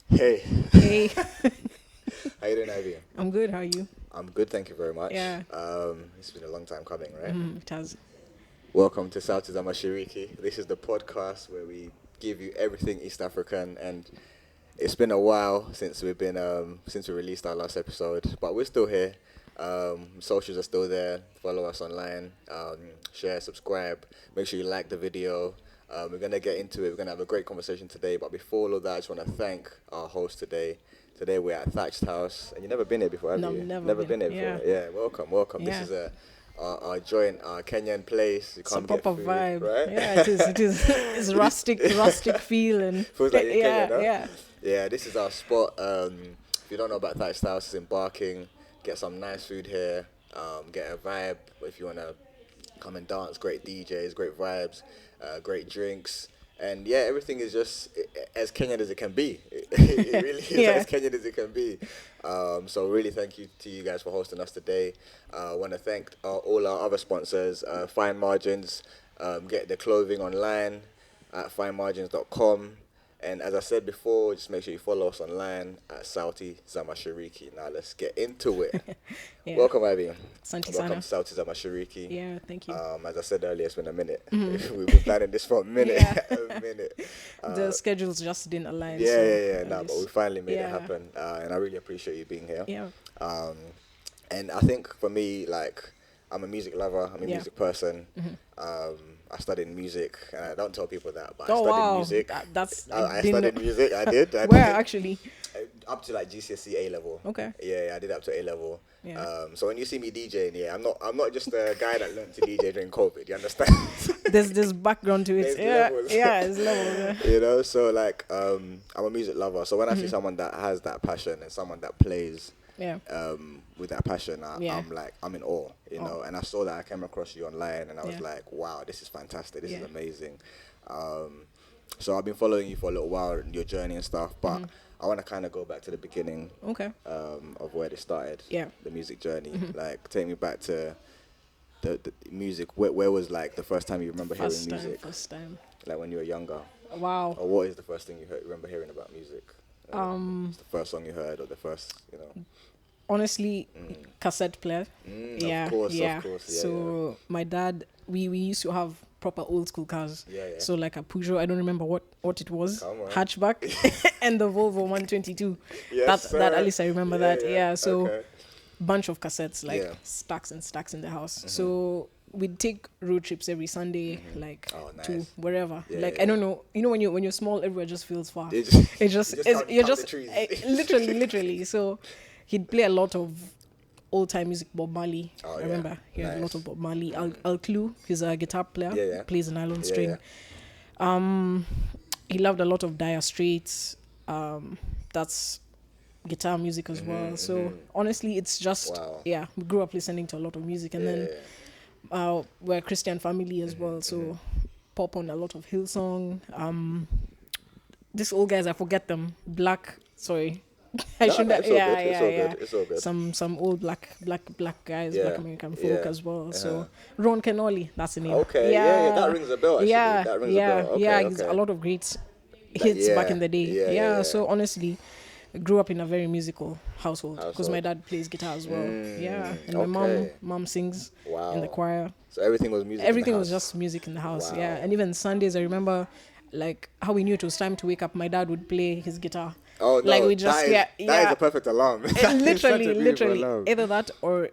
Hey, Hey, how you doing, Ivy? I'm good. How are you? I'm good, thank you very much. Yeah, It's been a long time coming, right? it has. Welcome to SAUTI ZA MASHARIKI. This is the podcast where we give you everything East African, and it's been a while since we released our last episode, but we're still here. Socials are still there. Follow us online. Share, subscribe. Make sure you like the video. We're gonna get into it. We're gonna have a great conversation today. But before all of that, I just want to thank our host today. Today we're at Thatched House, and you've never been here before, have No, you? never Never been. been here Yeah, before. Yeah, welcome, welcome. This yeah. is our joint, our Kenyan place. You It's a come get proper food, vibe. right? Yeah, it is. It is. It's rustic feel and Feels like you're Kenyan, yeah, huh? yeah. Yeah, this is our spot. If you don't know about Thatched House, it's in Barking. Get some nice food here. Get a vibe. If you wanna come and dance, great DJs, great vibes, great drinks, and yeah, everything is just as Kenyan as it can be. It really is Yeah. as Kenyan as it can be. So really, thank you to you guys for hosting us today. I want to thank all our other sponsors, Fine Margins. Get the clothing online at finemargins.com. And as I said before, just make sure you follow us online at SAUTI ZA MASHARIKI. Now let's get into it. Yeah. Welcome, Ivy. Santi Welcome Sana. to SAUTI ZA MASHARIKI. Yeah, thank you. As I said earlier, it's been a minute. We've been planning this for a minute. Yeah. A minute. The schedules just didn't align. Yeah, so yeah, yeah. at No, but least- we finally made it yeah. happen. And I really appreciate you being here. Yeah. Um, and I think for me, like, I'm a music lover. I'm a Yeah. music person. I studied music. And I don't tell people that, but I Oh studied wow, music. that's I didn't studied know- music. I did. I Where did. actually? Up to like GCSE A level. Okay. Yeah, I did up to A level. Yeah. So when you see me DJing, yeah, I'm not just a guy that learned to DJ during COVID. You understand? There's background to it. There's Yeah, levels. yeah, it's levels. Yeah. You know, so like I'm a music lover. So when I see someone that has that passion and someone that plays Yeah. with that passion, Yeah. I'm in awe. You Oh. know, and I saw that I came across you online, and I was Yeah. like, wow, this is fantastic. This is Yeah. amazing. So I've been following you for a little while, your journey and stuff, but I want to kind of go back to the beginning Okay. of where it started. Yeah. The music journey. Like, take me back to the music. Where was like the first time you remember hearing music? First time. Like when you were younger. Wow. Or what is the first thing you remember hearing about music? It's the first song you heard, or the first, Honestly, cassette player. Yeah, of course, yeah. of course. Yeah, So my dad, we used to have proper old school cars. Yeah, yeah. So like a Peugeot, I don't remember what it was, Come on. hatchback, and the Volvo 122. Yes, That sir. at least I remember Yeah, that. yeah. Yeah. So Okay. bunch of cassettes, like Yeah. stacks and stacks in the house. So we'd take road trips every Sunday, like Oh, to nice. wherever. Yeah, like yeah. I don't know, when you're small, everywhere just feels far. It just- It just, you just it's, count- you're count the just trees. literally. So he'd play a lot of old time music, Bob Marley. Oh, I yeah. remember he had a Nice. lot of Bob Marley. Al Clue, he's a guitar player, Yeah, yeah. plays a nylon Yeah, string. yeah. He loved a lot of Dire Straits. That's guitar music as well. So honestly, it's just Wow. we grew up listening to a lot of music, and then we're a Christian family as well. So pop on a lot of Hillsong. These old guys, I forget them. Sorry. I No, shouldn't. no, it's all Yeah, good, it's yeah, all yeah. good, it's all good. Some old black guys, Yeah, Black American folk yeah, as well. uh-huh. So Ron Kenoli, that's the name. Okay, yeah, that rings a bell, actually. Yeah, That rings a yeah, bell. Okay, yeah. okay. He's a lot of great hits back yeah, in the day. yeah, Yeah, yeah, yeah. So honestly, I grew up in a very musical household because my dad plays guitar as well. Yeah, and my okay. mom sings Wow. in the choir. So everything was music. in the Everything was house. just music in the house. Wow. Yeah, and even Sundays, I remember like how we knew it was time to wake up. My dad would play his guitar. Oh no! Like we just that is a perfect alarm. That is literally, such a beautiful literally, alarm. either that or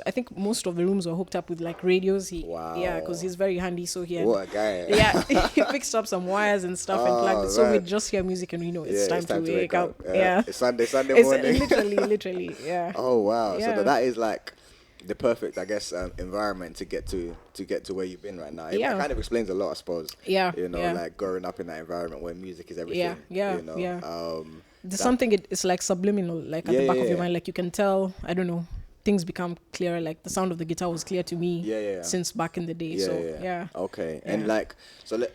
I think most of the rooms were hooked up with like radios. Wow. Yeah, because he's very handy. So he had, What a guy! yeah, he fixed up some wires and stuff and plugged it. So right. we just hear music and we know it's, Yeah, time, to wake up. Yeah, It's Sunday it's morning. literally, yeah. Oh wow! Yeah. So that is like the perfect, I guess, environment to get to where you've been right now. It Yeah. kind of explains a lot, I suppose. Yeah, You know, yeah. like growing up in that environment where music is everything. Yeah, You know? yeah. There's something it's like subliminal, like at Yeah, the back yeah, of your yeah. mind, like you can tell. I don't know. Things become clearer. Like the sound of the guitar was clear to me. Yeah. Since back in the day. Yeah, so yeah. yeah. Okay. Yeah. And like, so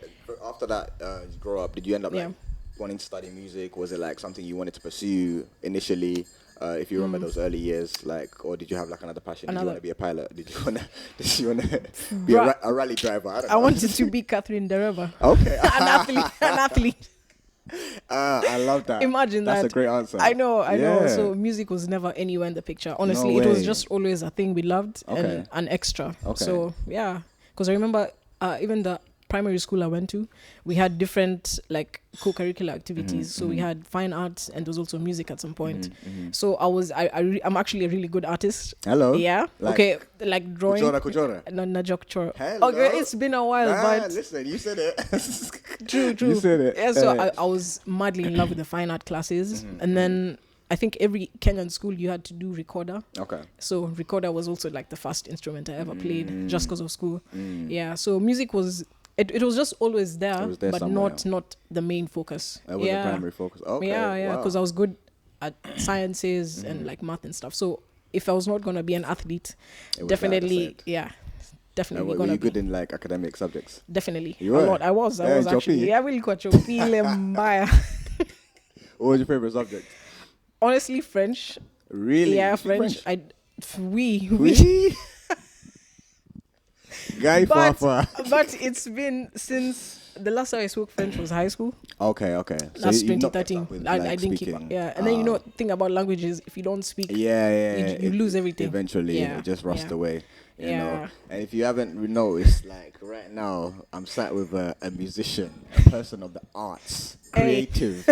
after that, you grow up. Did you end up like Yeah. wanting to study music? Was it like something you wanted to pursue initially? If you remember those early years, like, or did you have like another passion? Did you want to be a pilot? Did you want to be Bruh. a rally driver? I don't I know. wanted to be Catherine Dereva. Okay. An athlete. I love that. Imagine That's that. a great answer. I know. Yeah. So music was never anywhere in the picture. Honestly, No it was way. just always a thing we loved and an extra. Okay. So yeah, because I remember even the primary school I went to, we had different like co-curricular activities. So we had fine arts and there was also music at some point. So I'm actually a really good artist. Hello. Yeah. Like, okay. Like drawing. Kujora. No, Najok chora. Hello. Okay, it's been a while, but listen, you said it. true. You said it. Yeah. So I was madly in love with the fine art classes, and then I think every Kenyan school you had to do recorder. Okay. So recorder was also like the first instrument I ever played, just because of school. Yeah. So music was. It was just always there, but somewhere. not the main focus. It was the primary focus. Okay. Yeah, because I was good at sciences and like math and stuff. So if I was not gonna be an athlete, definitely, definitely were you good in like academic subjects? Definitely, you were? a lot. I was actually. Yeah, really quite mbaya. What was your favorite subject? Honestly, French. Really? Yeah, French. We. Guy Fafa. But it's been since the last time I spoke French was high school. Okay. That's 2013. I didn't keep up. Yeah, and then thing about languages, if you don't speak, you lose everything. Eventually, it just rusts away. You know. And if you haven't noticed, like right now, I'm sat with a musician, a person of the arts, creative.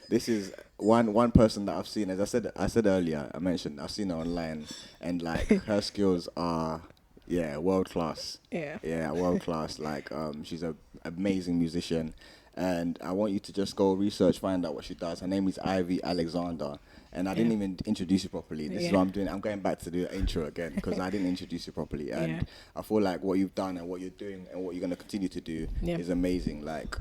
This is one person that I've seen. As I said earlier, I've seen her online, and like her skills are. Yeah, world class. Yeah, world class. Like, she's an amazing musician, and I want you to just go research, find out what she does. Her name is Ivy Alexander, and I didn't even introduce you properly. This is what I'm doing. I'm going back to the intro again because I didn't introduce you properly, and I feel like what you've done and what you're doing and what you're gonna continue to do is amazing. Like,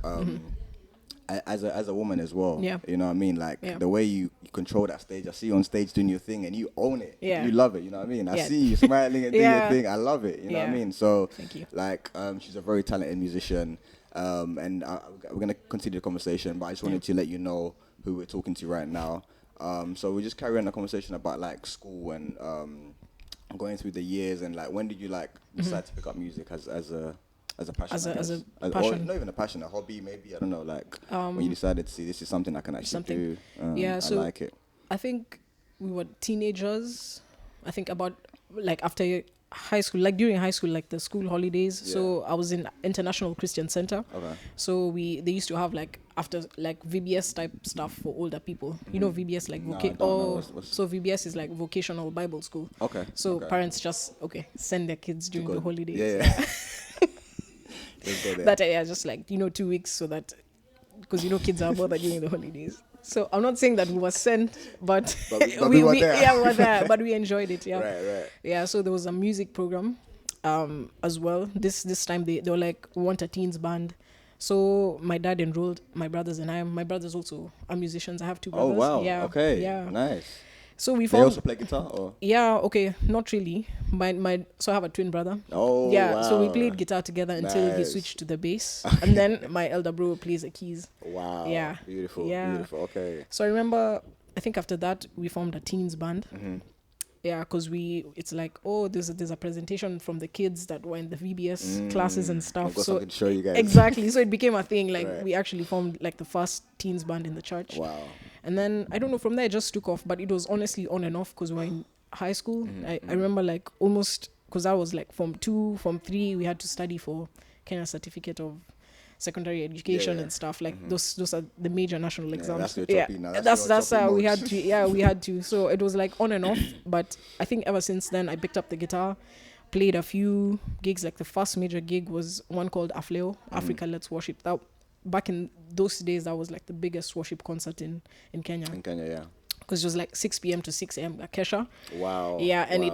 as a woman as well, you know what I mean? Like the way you control that stage. I see you on stage doing your thing and you own it. You love it, you know what I mean? I see you smiling and doing your thing. I love it, you know what I mean? So thank you. Like she's a very talented musician, and we're gonna continue the conversation, but I just wanted to let you know who we're talking to right now. So we'll just carry on the conversation about like school and going through the years, and like when did you like decide to pick up music as a passion, as a passion, or not even a passion, a hobby, maybe, I don't know, like when you decided to see this is something I can actually do. So I like it. I think we were teenagers. I think about like after high school, like during high school, like the school holidays. So I was in International Christian Center. Okay. So they used to have like after like VBS type stuff for older people. You know VBS like so VBS is like vocational Bible school. Okay. So parents just send their kids during the holidays. Yeah. That just like 2 weeks so that because kids are bothered during the holidays. So I'm not saying that we were sent, but we were there. We were there, but we enjoyed it. Yeah, right. Yeah, so there was a music program, as well. This time they were like, we want a teens band. So my dad enrolled my brothers and I. My brother's also are musicians. I have 2 brothers. Oh wow! Yeah. Okay. Yeah. Nice. So we They also play guitar, or? Yeah. Okay. Not really. So I have a twin brother. Oh. Yeah. Wow. So we played guitar together until he switched to the bass, and then my elder bro plays the keys. Wow. Yeah. Beautiful. Yeah. Beautiful. Okay. So I remember, I think after that we formed a teens band. Mm-hmm. Yeah, because it's like, there's a presentation from the kids that were in the VBS classes and stuff. I've got something to show you guys. Exactly. So it became a thing. Like we actually formed like the first teens band in the church. Wow. And then I don't know, from there it just took off, but it was honestly on and off because we were in high school. I remember like almost, because I was like Form 2, Form 3, we had to study for Kenya Certificate of Secondary Education and stuff like those are the major national exams. That's how we had to. We had to. So it was like on and off. But I think ever since then I picked up the guitar, played a few gigs. Like the first major gig was one called Afleo, Africa Let's Worship. That back in those days, that was like the biggest worship concert in Kenya. In Kenya, yeah. Because it was like 6 p.m. to 6 a.m. at Kesha. Wow. Yeah, and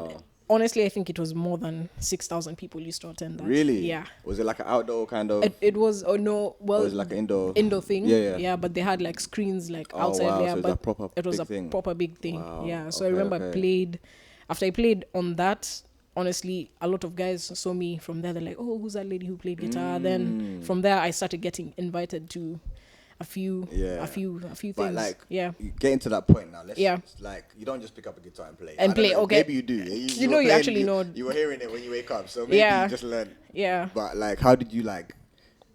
honestly, I think it was more than 6,000 people used to attend that. Really? Yeah. Was it like an outdoor kind of? It was, or was it like an indoor thing? Yeah, but they had like screens like outside there. So but it was a proper big thing. Wow. Yeah. So I remember after I played on that, honestly, a lot of guys saw me from there. They're like, oh, who's that lady who played guitar? Then from there, I started getting invited to a few things. But like, you getting to that point now, like, you don't just pick up a guitar and play. Okay. Maybe you do. You actually know. You were hearing it when you wake up, so maybe you just learn. Yeah. But like, how did you like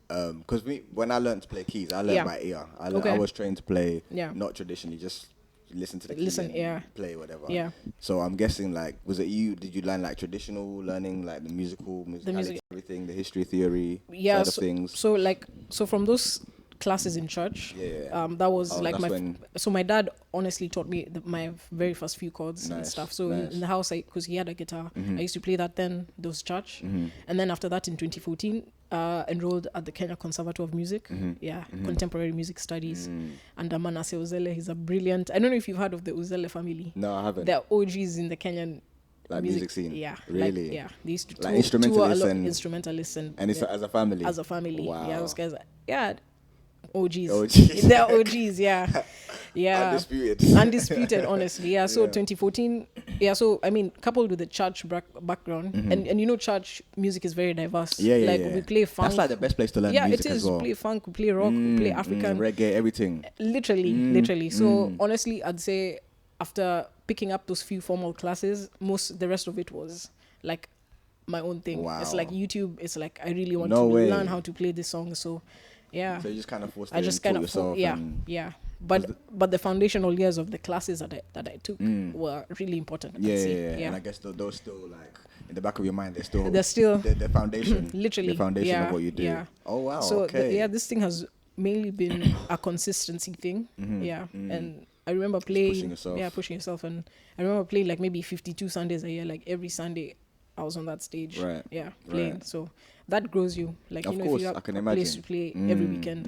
because when I learned to play keys, I learned by ear. I was trained to play not traditionally, just listen to the key and play whatever. Yeah. So I'm guessing like, was it you? Did you learn like traditional learning, like the musicality, everything, the history theory side of things? So from those classes in church, that was like my dad honestly taught me my very first few chords and stuff. So in the house, because he had a guitar, I used to play that then. There was church, and then after that in 2014. Enrolled at the Kenya Conservatoire of Music, contemporary music studies, under Manasseh Uzele. He's a brilliant. I don't know if you've heard of the Uzele family. No, I haven't. They're OGs in the Kenyan music scene. Yeah, really. They used to like instrumentalists and it's as a family. As a family, wow. Those guys. OGs. They're OGs. Yeah. Undisputed, honestly. So 2014. So I mean, coupled with the church background, and church music is very diverse. We play funk. That's like the best place to learn music it is. as well. We play funk, we play rock, we play African, reggae, everything. Literally. So honestly, I'd say after picking up those few formal classes, the rest of it was like my own thing. Wow. It's like YouTube. It's like I really want to learn how to play this song. So. Yeah. So you just kind of forced yourself. But the foundational years of the classes that I took were really important. Yeah. And I guess those still like in the back of your mind, they're still the foundation. Literally. The foundation of what you do. Yeah. Oh wow. So this thing has mainly been a consistency thing. And I remember playing pushing yourself, and I remember playing like maybe 52 Sundays a year, like every Sunday I was on that stage. Playing. Right. So that grows you. Like, of course, if you have I can a imagine. place to play every weekend.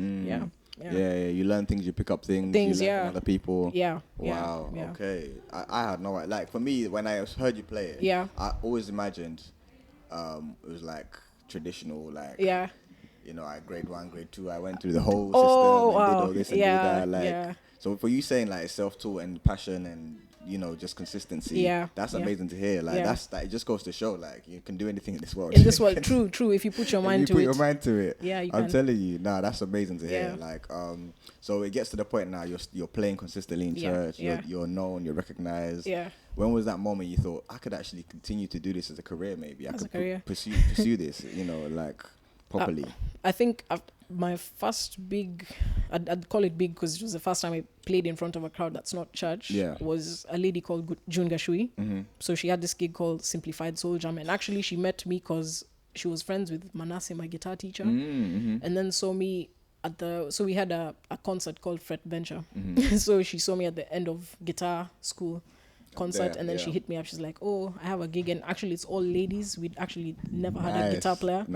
Yeah, you learn things, you pick up things, you learn from other people. Wow, okay. I had no idea. Like, for me, when I heard you play it, I always imagined it was like traditional, like, at grade 1, grade 2, I went through the whole system and did all this and did that. Like, so for you saying like self-taught and passion and just consistency. That's amazing to hear. Like it just goes to show like you can do anything in this world. True. If you put your mind to it. Yeah, I'm telling you. That's amazing to hear. Like so it gets to the point now you're playing consistently in church. You're known. You're recognized. When was that moment you thought I could actually continue to do this as a career? Maybe I could pursue this. Like properly. I think my first big, I'd call it big because it was the first time I played in front of a crowd that's not church, was a lady called June Gashui. So she had this gig called Simplified Soul Jam, and actually she met me because she was friends with Manasseh, my guitar teacher, and then saw me so we had a concert called Fret Venture. So she saw me at the end of guitar school concert, and then she hit me up. She's like, oh, I have a gig, and actually it's all ladies. We'd actually never had a guitar player.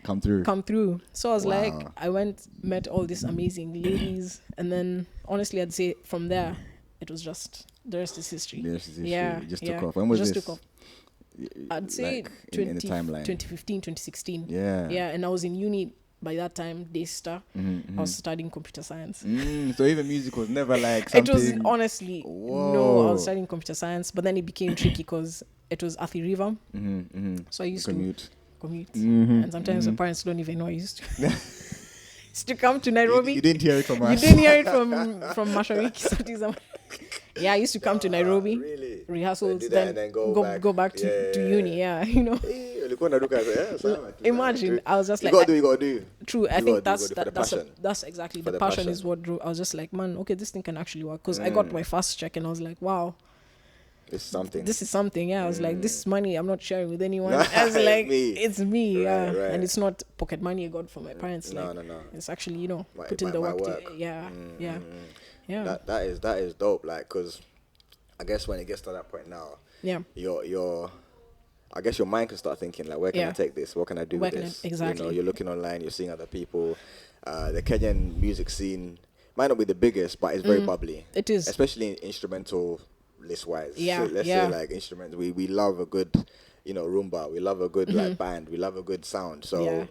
Come through. So I was like, I met all these amazing ladies, and then honestly I'd say from there it was just the rest is history. It just took off. When was this? Took off. I'd say like in the timeline 2015, 2016. And I was in uni by that time, Daystar. I was studying computer science. So even music was never like something... It was honestly, no, I was studying computer science, but then it became tricky because it was Athi River. So I used to commute. And sometimes my parents don't even know I used to come to Nairobi. You didn't hear it from us. You didn't hear it from Mashariki, SAUTI ZA MASHARIKI. I used to come to Nairobi, rehearsals, then go back to uni, Imagine, I was just like... You gotta do. True, I think that's exactly the passion is what drew. I was just like, man, okay, this thing can actually work. Because I got my first check and I was like, wow. This is something. I was like, this money I'm not sharing with anyone. I was like, it's me, right. And it's not pocket money I got from my parents. No. It's actually, put in the work. That is dope. Like, because I guess when it gets to that point now, I guess your mind can start thinking like, where can I take this? What can I do with this? Exactly. You're looking online, you're seeing other people. The Kenyan music scene might not be the biggest, but it's very bubbly. It is, especially in instrumental list wise. So let's say like instruments. We love a good, rumba. We love a good like band. We love a good sound. So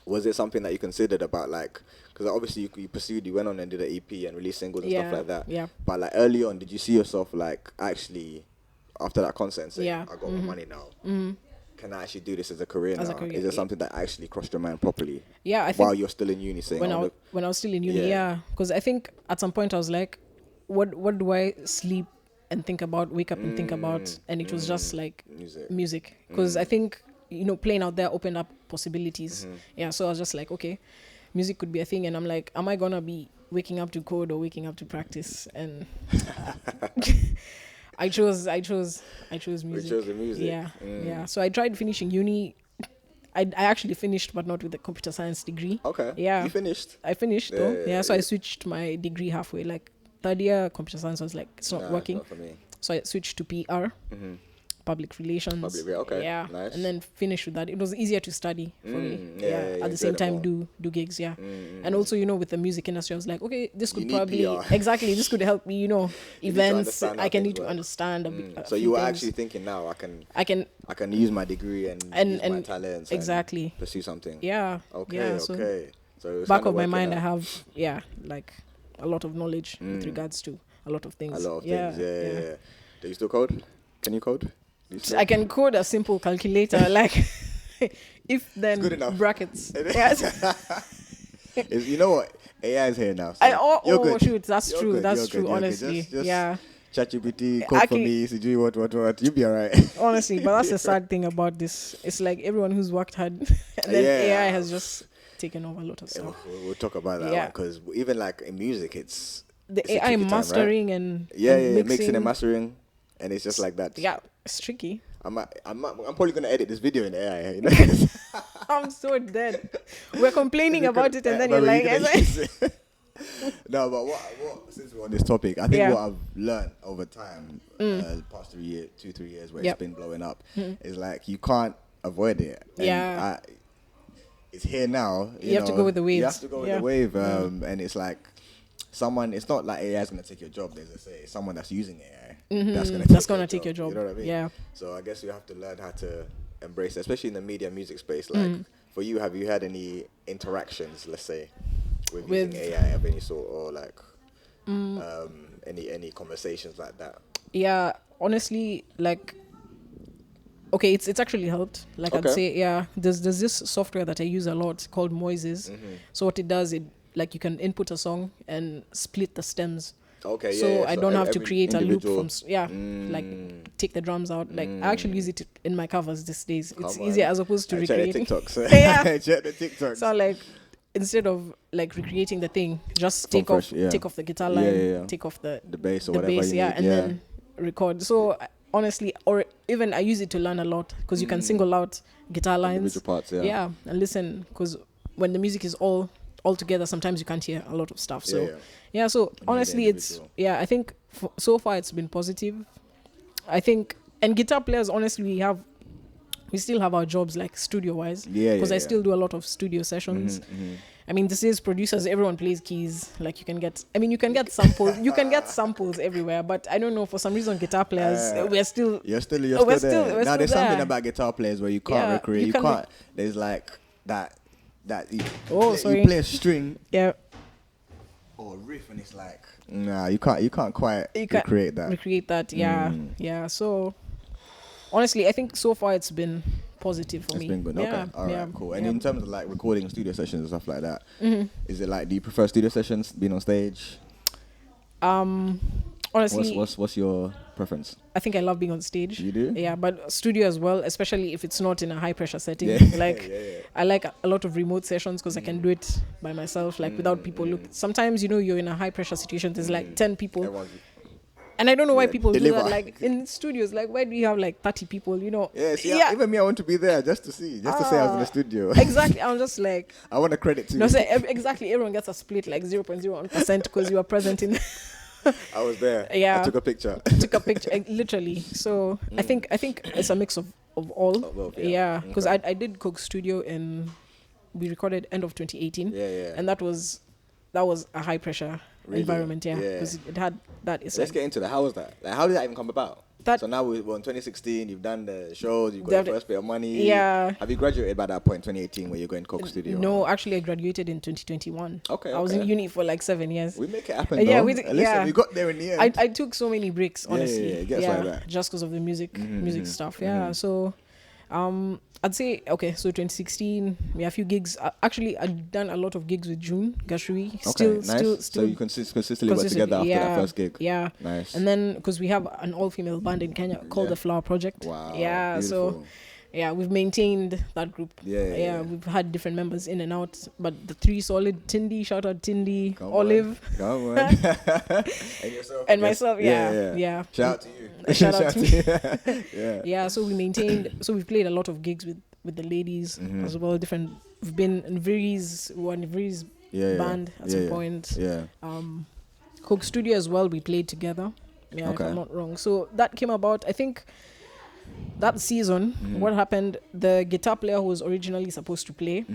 was it something that you considered about like? Because obviously you pursued, you went on and did an EP and released singles and stuff like that. Yeah. But like early on, did you see yourself like actually after that concert and say, I got my money now? Can I actually do this as a career now? Is it something that actually crossed your mind properly? Yeah, I think while you're still in uni, saying when I was still in uni, because I think at some point I was like, what do I sleep and think about, wake up and think about? And it was just like music. Because I think playing out there opened up possibilities. Yeah, so I was just like, okay, music could be a thing, and I'm like, am I gonna be waking up to code or waking up to practice? And I chose music. We chose the music. Yeah. So I tried finishing uni. I actually finished, but not with a computer science degree. Okay. Yeah. You finished? I finished though. Yeah. So I switched my degree halfway. Like third year computer science was like, it's not working. It's not for me. So I switched to PR. Public relations. Okay. Yeah. Nice. And then finished with that. It was easier to study for me. At the same time, do gigs. Yeah. And also, with the music industry, I was like, okay, this could probably exactly this could help me. Events. I can need to understand a bit. So you were actually thinking, now I can use my degree and use my talents. Exactly. And pursue something. Yeah. Okay. Yeah, So back of my mind, I have like a lot of knowledge with regards to a lot of things. A lot of things. Yeah. Do you still code? Can you code? I can code a simple calculator, like if then good enough. Brackets. Yes. You know what? AI is here now. So shoot, that's true. That's true. Honestly, just yeah. ChatGPT, code for me, CG, what? You'll be alright. Honestly, but that's the sad thing about this. It's like everyone who's worked hard, and then AI has just taken over a lot of stuff. We'll talk about that because even like in music, it's the AI mastering and mixing and mastering. And it's just like that. Yeah, it's tricky. I'm probably gonna edit this video in AI. I'm so dead. We're complaining about it, and then you're like, no, but what? Since we're on this topic, I think what I've learned over time, the past 2-3 years, where it's been blowing up, is like you can't avoid it. And it's here now. You have to go with the waves. You have to go with the wave, and it's like it's not like AI is gonna take your job. There's someone that's using AI. That's gonna take your job. You know what I mean? Yeah. So I guess you have to learn how to embrace it, especially in the media music space. Like for you, have you had any interactions, let's say, with using AI of any sort, or like any conversations like that? Yeah, honestly, like, okay, it's actually helped. Like I'd say, there's this software that I use a lot called Moises. So what it does, like you can input a song and split the stems. Okay, so I don't have to create a loop from like take the drums out. Like I actually use it in my covers these days. It's easier as opposed to recreating. Check the TikToks. Check the TikToks. So like instead of like recreating the thing, just take off the guitar line, take off the bass or whatever. And then record. So honestly, or even I use it to learn a lot because you can single out guitar lines. Parts, and listen, because when the music is all together, sometimes you can't hear a lot of stuff. So so honestly, it's I think so far it's been positive. I think, and guitar players, honestly, we still have our jobs like studio wise, because I still do a lot of studio sessions. I mean, this is producers, everyone plays keys. Like you can get samples. You can get samples everywhere, but I don't know, for some reason guitar players we're still there. Now there's something about guitar players where you can't recreate. You can't. There's like that you play a string or a riff, and it's like you can't quite recreate that. So honestly, I think so far it's been positive for me. It's been good. Okay, all right, cool. And in terms of like recording studio sessions and stuff like that, is it like, do you prefer studio sessions, being on stage? Honestly, what's your preference? I think I love being on stage. You do? Yeah, but studio as well, especially if it's not in a high pressure setting. I like a lot of remote sessions because I can do it by myself, like without people look. Sometimes you're in a high pressure situation. There's like 10 people. And I don't know why people do that. Like in studios, like why do you have like 30 people? Even me, I want to be there just to see, to say I was in the studio. Exactly. I'm just like, I want a credit too. No, exactly. Everyone gets a split like 0.01% because you are present in. I was there. Yeah. I took a picture. Literally. So I think it's a mix of all. Because I did Coke Studio we recorded end of 2018. And that was a high pressure environment. Because it had that. Let's get into that. How was that? Like, how did that even come about? So now we're in 2016. You've done the shows. You've got your first bit of money. Yeah. Have you graduated by that point, 2018, where you're going Coke Studio? No, actually, I graduated in 2021. Okay. I was in uni for like 7 years. We make it happen. Listen, we got there in the end. I took so many breaks, honestly. It gets like that. Just because of the music stuff. So, I'd say so 2016, we have a few gigs. Actually, I've done a lot of gigs with June Gashui. Still. So you consistently work together after that first gig. Yeah. Nice. And then because we have an all-female band in Kenya called the Flower Project. Wow. Yeah. Beautiful. Yeah, we've maintained that group. Yeah. We've had different members in and out, but the three solid: Tindy, shout out Tindy, Come Olive, on. And yourself. and myself. Yeah. Shout out to you. Shout out to me. Yeah. Yeah, so we maintained. So we've played a lot of gigs with the ladies as well. Different. We've been in Viri's band at some point. Yeah. Coke Studio as well. We played together. Yeah, if I'm not wrong. So that came about. I think that season. What happened? The guitar player who was originally supposed to play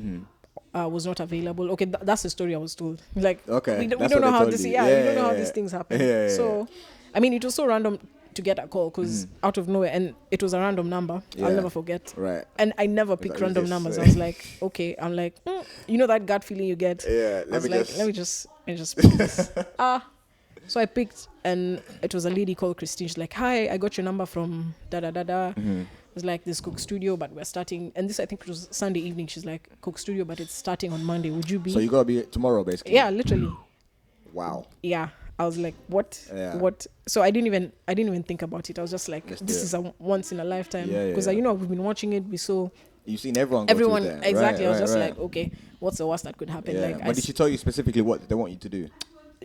was not available. Okay, that's the story I was told. Like, okay, we don't know how this. We don't know how these things happen. So, I mean, it was so random to get a call because out of nowhere, and it was a random number. I'll never forget. Right. And I never pick random numbers. I was like, okay. I'm like, you know that gut feeling you get. Yeah. Let me just pick this. So I picked, and it was a lady called Christine. She's like, "Hi, I got your number from da da da da." It was like this Coke Studio, but we're starting. And this, I think, it was Sunday evening. She's like, "Coke Studio, but it's starting on Monday. Would you be?" So you gotta be tomorrow, basically. Yeah, literally. Wow. Yeah, I was like, "What? Yeah. What?" So I didn't even think about it. I was just like, "This is a once in a lifetime." Because we've been watching it. We saw. You've seen everyone go through that. Exactly. I was just like, okay, what's the worst that could happen? Yeah. Like, but did she tell you specifically what they want you to do?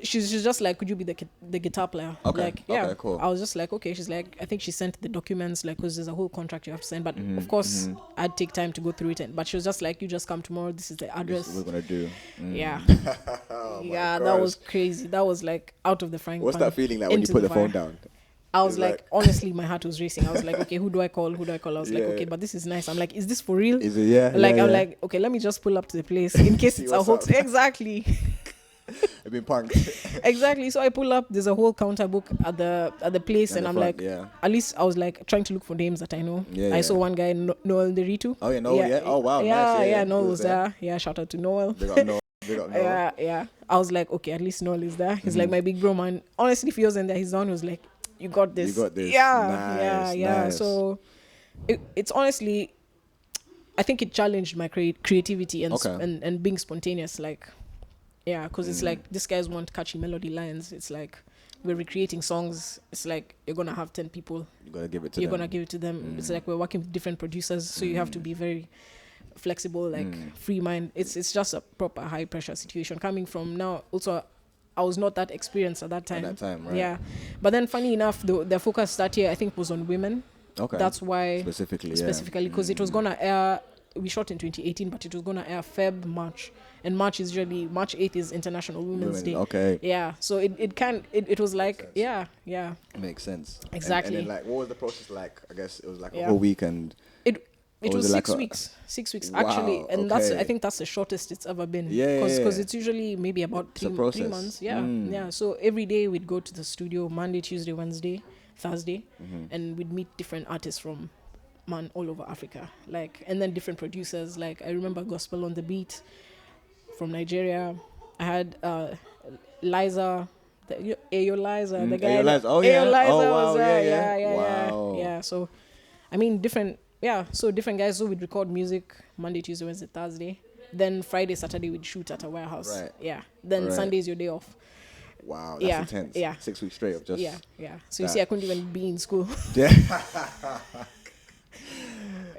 She's just like, could you be the guitar player? Okay. Like, yeah. Okay, cool. I was just like, okay. She's like, I think she sent the documents, like, because there's a whole contract you have to send. But of course, I'd take time to go through it. But she was just like, you just come tomorrow. This is the address. This is what we're gonna do. Yeah. Yeah, that was crazy. That was like out of the frying pan. What's that feeling like when you put the phone down? I was like, honestly, my heart was racing. I was like, okay, who do I call? I was like, okay, but this is nice. I'm like, is this for real? Is it? Yeah. Like, I'm like, okay, let me just pull up to the place in case it's a hoax. Exactly. I've been punked. Exactly. So I pull up. There's a whole counter book at the place, and I'm front, like, at least I was like trying to look for names that I know. I saw one guy, Noel Deritu. Oh yeah, Noel. Yeah. Oh wow. Yeah, nice. yeah. Noel was there. Yeah, shout out to Noel. Big up Noel. Big up Noel. Yeah. I was like, okay, at least Noel is there. He's like my big bro, man. Honestly, if he wasn't there, his son was like, you got this. You got this. Yeah, Nice. So it's honestly, I think it challenged my creativity and being spontaneous. Like, yeah, because it's like these guys want catchy melody lines. It's like we're recreating songs. It's like you're gonna have 10 people. You're gonna give it to them. It's like we're working with different producers, so you have to be very flexible, like free mind. It's just a proper high pressure situation. Coming from now, also I was not that experienced at that time. Right? Yeah, but then funny enough, the focus that year I think was on women. Okay. That's why specifically because it was gonna air. We shot in 2018, but it was gonna air March, and March 8th is International Women's Day. Okay. Yeah, so it was like yeah. Makes sense. Exactly. And then, like, what was the process like? I guess it was like a whole week, and it was 6 weeks. 6 weeks actually, and I think that's the shortest it's ever been. Because it's usually maybe about 3 months. Yeah. So every day we'd go to the studio Monday, Tuesday, Wednesday, Thursday, and we'd meet different artists from all over Africa, like, and then different producers. Like, I remember Gospel on the Beat from Nigeria. I had Liza, Ayo Liza, the guy. Ayo Liza was there. Wow. Yeah. So, I mean, different guys who would record music Monday, Tuesday, Wednesday, Thursday. Then Friday, Saturday we'd shoot at a warehouse. Right. Yeah. Then Sunday is your day off. Wow, that's intense. Yeah. 6 weeks straight of just. Yeah. So you see, I couldn't even be in school. Yeah.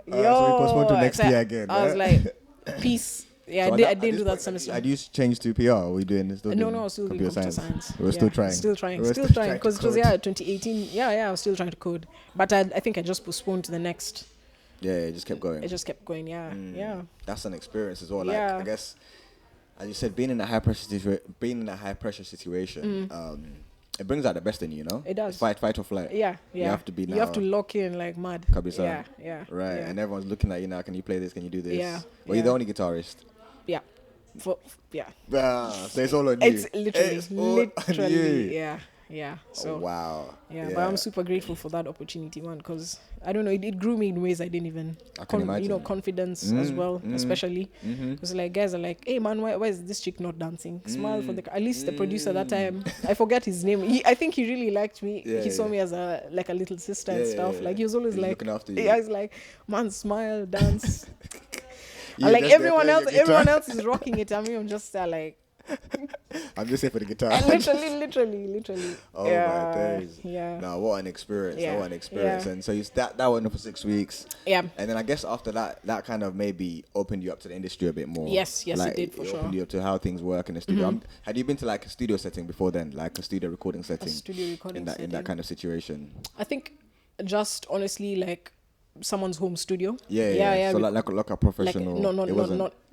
So we postponed to next year again. I was like, peace. Yeah, so I didn't do that semester. Had you changed to PR? Or were you doing this? No, I was still doing computer science. We were still trying. Still trying. Because it was 2018. Yeah, I was still trying to code. But I think I just postponed to the next. Yeah, it just kept going. Yeah. That's an experience as well. Like, I guess, as you said, being in a high pressure situation, it brings out the best in you, you know? It does. It's fight or flight. Yeah. You have to be now. You have to lock in like mad. Kabisa. Yeah. Right. Yeah. And everyone's looking at you now. Can you play this? Can you do this? Yeah. Well, you're the only guitarist. Yeah. So it's all on you. It's literally. Yeah. So wow. Yeah, but I'm super grateful for that opportunity, man, because I don't know, it grew me in ways I didn't even. I can imagine. Confidence as well, especially because like guys are like, hey man, why is this chick not dancing? Smile for at least the producer that time. I forget his name. I think he really liked me. He saw me as a little sister and stuff. Like he was always like, looking after you. Yeah, he's like, man, smile, dance. Like everyone else is rocking it. I mean, I'm just there like, I'm just here for the guitar. literally. Oh my days. Yeah. Now what an experience. Yeah. What an experience. Yeah. And so you that went on for 6 weeks. Yeah. And then I guess after that kind of maybe opened you up to the industry a bit more. Yes, like, it did for sure. Opened you up to how things work in the studio. Had you been to like a studio setting before then, like a studio recording setting? A studio recording setting. In that kind of situation. I think just honestly like someone's home studio. Yeah. So like a professional.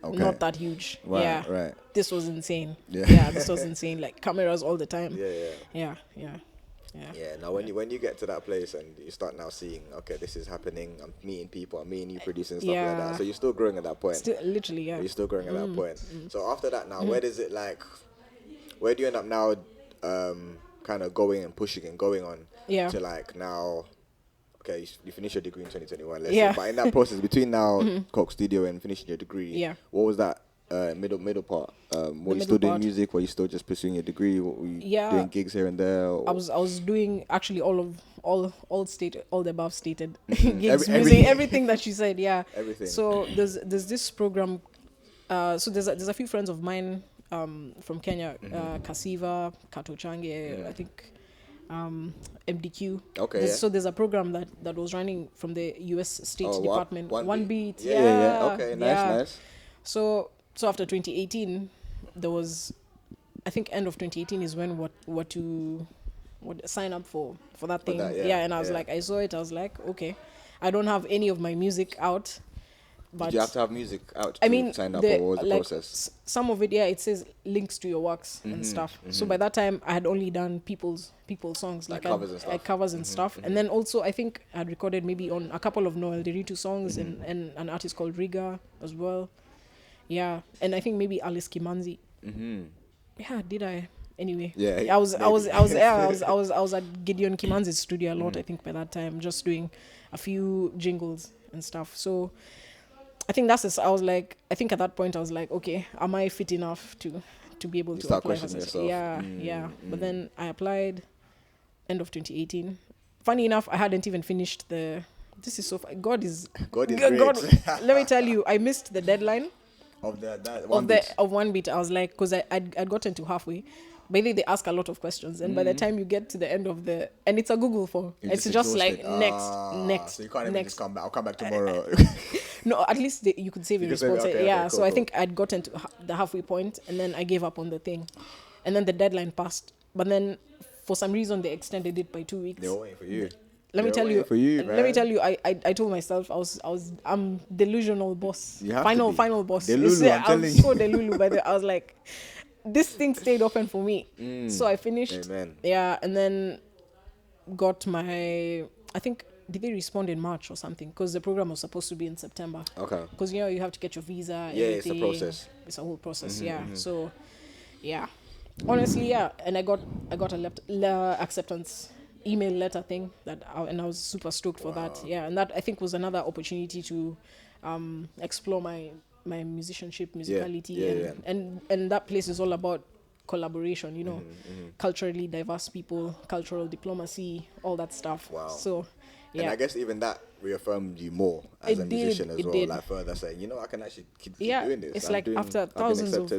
Not that huge. Right. This was insane. Yeah. This was insane. Like cameras all the time. Yeah. Now when you get to that place and you start now seeing, okay, this is happening. I'm meeting people. I'm meeting you producing stuff like that. So you're still growing at that point. Literally, yeah. You're still growing at that point. So after that, now where does it like? Where do you end up now? Kind of going and pushing and going on. Yeah. To like now. Okay, you finish your degree in 2021. Let's say. But in that process between now Coke Studio and finishing your degree, what was that middle part? Were you still doing music? Were you still just pursuing your degree? Were you doing gigs here and there? Or? I was doing actually all the above stated gigs, music, everything that she said. Yeah, everything. So there's this program. So there's a few friends of mine from Kenya, Kasiva, Kato Change, I think. MDQ. Okay. So there's a program that was running from the U.S. State Department. One beat. Yeah. Okay. Nice. So after 2018, there was, I think, end of 2018 is when what to sign up for that thing. And I was like, I saw it. I was like, okay, I don't have any of my music out. But did you have to have music out to sign up, or what was the process? Some of it, it says links to your works and stuff. So by that time, I had only done people's songs, like covers and stuff. And then also, I think I had recorded maybe on a couple of Noel Deritu songs and an artist called Riga as well. Yeah, and I think maybe Alice Kimanzi. Yeah, did I? Anyway, I was at Gideon Kimanzi's studio a lot. I think by that time, just doing a few jingles and stuff. So I think I was like, I think at that point I was like, okay, am I fit enough to be able to apply for this? Yeah. But then I applied end of 2018. Funny enough, I hadn't even finished this is so God is great. Let me tell you, I missed the deadline of one beat. I was like, because I'd gotten to halfway. By the way, they ask a lot of questions, and by the time you get to the end of and it's a Google form. It's just like next. So you can't even just come back. I'll come back tomorrow. No, at least you could save your response. Okay, so I think I'd gotten to the halfway point, and then I gave up on the thing, and then the deadline passed. But then, for some reason, they extended it by 2 weeks. They were waiting for you. Let me tell you, I told myself I'm delusional boss. Final boss. Delulu, I was so delulu, but I was like, this thing stayed open for me. So I finished. Amen. Yeah, and then got my, I think, did they respond in March or something? Because the program was supposed to be in September. Okay. Because you have to get your visa. Yeah, it's a process. It's a whole process. So, yeah. Honestly, and I got a acceptance email letter thing and I was super stoked for that. Yeah, and that I think was another opportunity to explore my musicality and that place is all about collaboration, culturally diverse people, cultural diplomacy, all that stuff. Wow. So yeah. And I guess even that reaffirmed you more as a musician as well. Like further saying, I can actually keep doing this. It's like after thousands of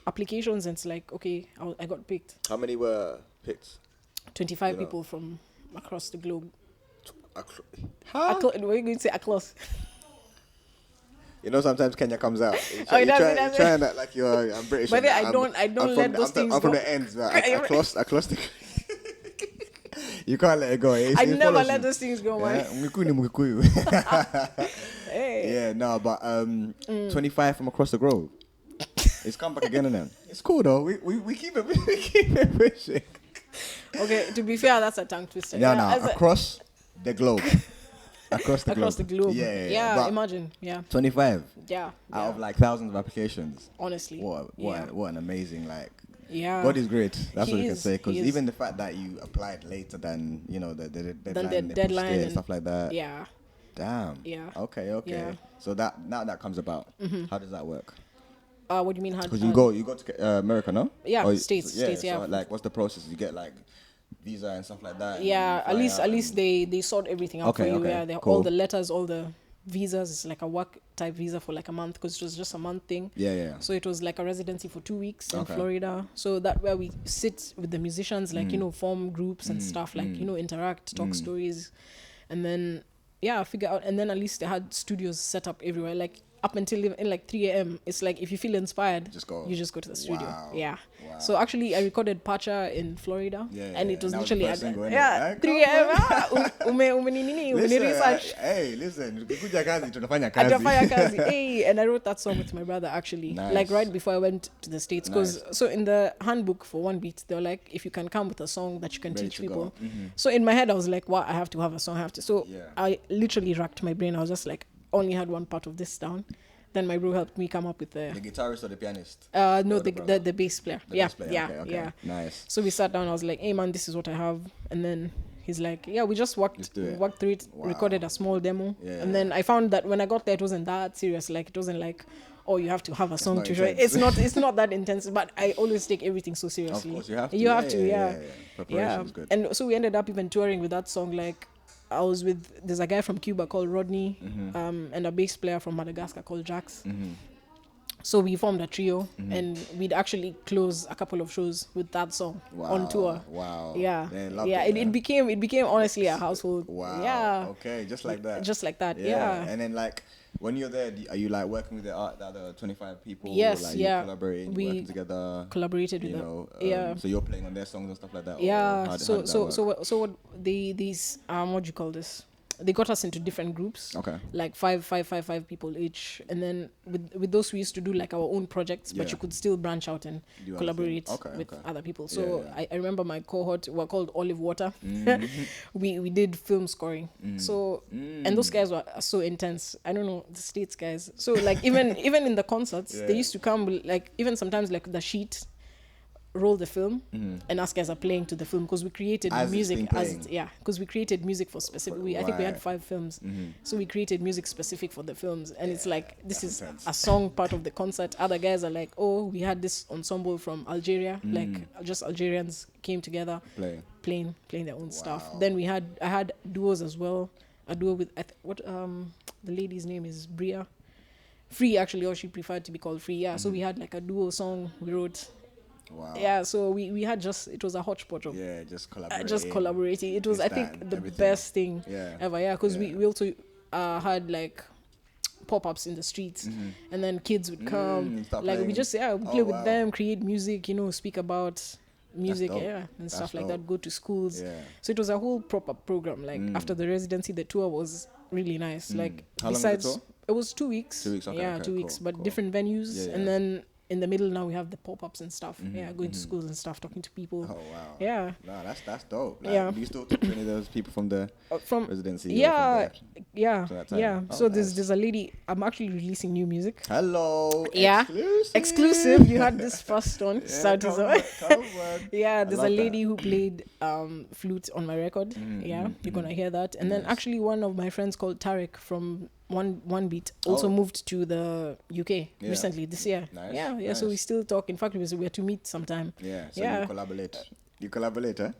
applications, and it's like, okay, I got picked. How many were picked? 25 people from across the globe. Huh? We're going to say across. Sometimes Kenya comes out. You're trying that like I'm British. But I don't let those things go. I'm from the ends. Across the... You can't let it go. I never let those things go, man. Hey. Yeah, no, but 25 from across the globe. It's come back again and then. It's cool though. We keep it pushing. Okay, to be fair, that's a tongue twister. Across the globe. Across the globe. Yeah, imagine. Yeah. 25. Yeah. Out of like thousands of applications. Honestly. What an amazing Yeah. God is great. That's what you can say. Because even the fact that you applied later than the deadline and stuff like that. Yeah. Damn. Yeah. Okay. Yeah. So that comes about. How does that work? What do you mean? Because you go to America, no? Yeah, States. So like, what's the process? You get like visa and stuff like that. Yeah, at least they sort everything out for you. Yeah, cool. All the letters, all the visas. It's like a work type visa for like a month, because it was just a month thing. Yeah. So it was like a residency for 2 weeks in Florida. So that where we sit with the musicians, like, form groups and stuff, like, interact, talk stories. And then, figure out. And then at least they had studios set up everywhere. Like, up until in like 3 a.m. It's like, if you feel inspired, you just go to the studio. Wow. So actually I recorded Pacha in Florida, and it was literally at 3 a.m. Listen, and I wrote that song with my brother, actually. Nice. Like right before I went to the States, because so in the handbook for One Beat, they were like, if you can come with a song that you can teach people. So in my head I was like, wow, I have to have a song, so I literally racked my brain. I was just like, only had one part of this down. Then my bro helped me come up with the guitarist or the pianist? No, the bass player. Okay. Nice. So we sat down. I was like, hey man, this is what I have. And then he's like, we just worked through it, recorded a small demo. And then I found that when I got there, it wasn't that serious. Like, it wasn't like, oh, you have to have a song to show. It's not that intense, but I always take everything so seriously. Of course you have to. You have to. Preparation's good. And so we ended up even touring with that song. Like, I was there's a guy from Cuba called Rodney, and a bass player from Madagascar called Jax. So we formed a trio, and we'd actually close a couple of shows with that song on tour. Wow. Yeah. It became honestly a household. Wow. Yeah. Okay, just like that. Just like that. Yeah. And then like, when you're there, are you like working with the other 25 people? Yes, like, you collaborating, working together. Collaborated with them. So you're playing on their songs and stuff like that. Yeah. So what these what do you call this? They got us into different groups. Okay. Like five people each, and then with those we used to do like our own projects, but you could still branch out and collaborate with other people. So I remember my cohort were called Olive Water. we did film scoring. So and those guys were so intense. I don't know, the States guys. So like even in the concerts, they used to come like, even sometimes like the sheet, roll the film, and us guys are playing to the film, because we created music because we created music for specific. I think we had 5 films, so we created music specific for the films, and it's like, this is intense. A song part of the concert. Other guys are like, oh, we had this ensemble from Algeria, like just Algerians came together playing their own stuff. Then I had duos as well. A duo with the lady's name is Bria Free, actually, or she preferred to be called Free. So we had like a duo song we wrote. Wow. Yeah, so we had it was a hodgepodge of just collaborating. It was, I think, the best thing ever. Yeah, because we also had like pop-ups in the streets, and then kids would come, like playing. We just play with them, create music, speak about music, and stuff like that. Go to schools. So it was a whole proper program. Like after the residency, the tour was really nice. Like, how long was the tour? It was 2 weeks. 2 weeks. Okay, 2 weeks, but different venues, and then in the middle now we have the pop-ups and stuff. Going to schools and stuff, talking to people. Oh wow. Yeah. No, that's dope. Like, do you still talk to any of those people from the residency? Yeah. Oh, so there's a lady. I'm actually releasing new music. Hello. Yeah. Exclusive. You had this first one. SAUTI ZA. Come on. Yeah. There's a lady who played flute on my record. You're gonna hear that. And then actually one of my friends called Tarek from One Beat also moved to the UK recently this year. Nice. Yeah. So we still talk. In fact, we are to meet sometime. Yeah. So you collaborate. You collaborate, huh?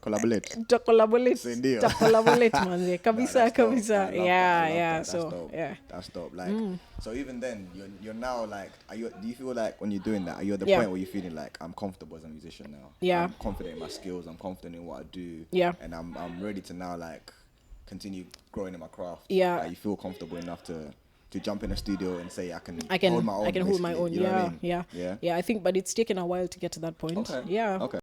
Collaborate. Collaborate, man. Kabisa. Yeah. So dope. That's dope. Like, so even then, you're now like, do you feel like when you're doing that, are you at the point where you're feeling like, I'm comfortable as a musician now? Yeah. I'm confident in my skills. I'm confident in what I do. Yeah. And I'm ready to now like continue growing in my craft. Yeah. Like, you feel comfortable enough to jump in a studio and say I can hold my own. I can hold my own. You know what I mean? Yeah. I think, but it's taken a while to get to that point. Okay. Yeah. Okay.